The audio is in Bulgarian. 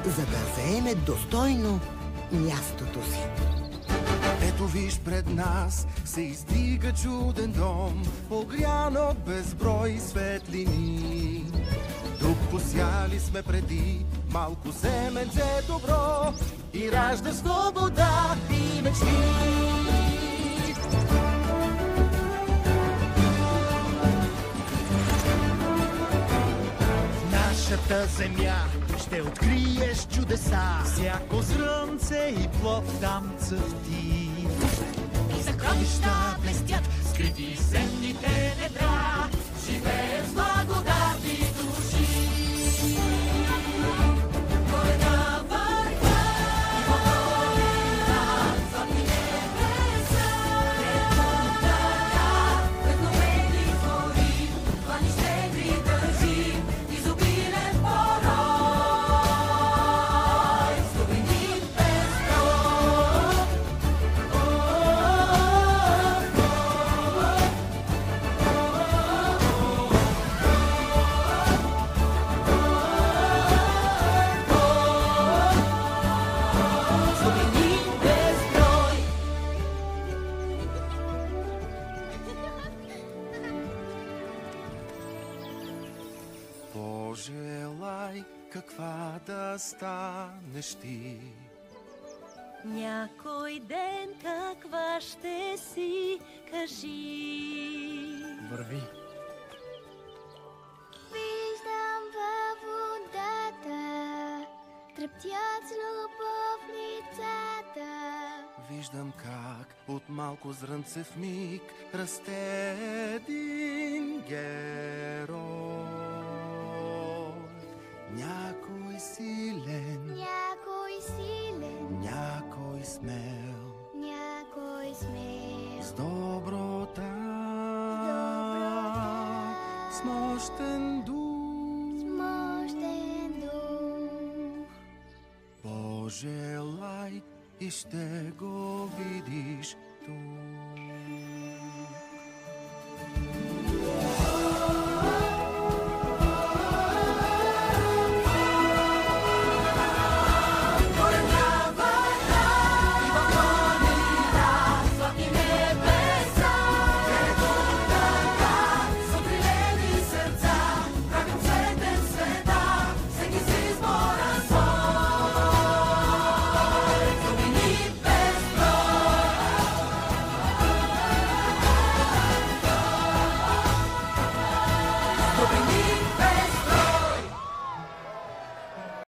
за да заеме достойно мястото си. Ето виж пред нас се издига чуден дом, огрян от безброй светлини. Тук посяли сме преди малко семенце добро и ражда свобода и мечти. Нашата земя ще откриеш чудеса, всяко зрънце и плод там цъфти. И съкровища блестят, скрити в земните недра, живеят в благодатни души. Горе на върха, златни небеса, вдъхновени творим, плани щедри държим, изобилен порой, с добрини без брой. С добрини без брой. Пожелай каква да станеш ти. Някой ден каква ще си, кажи. Върви. Виждам във водата, трептят с любов лицата. Виждам как от малко зрънце в миг расте един герой. Някой силен, Някой силен, някой смел, някой смел, с доброта, доброта, с мощен дух. с мощен дух. Пожелай и ще го видиш тук.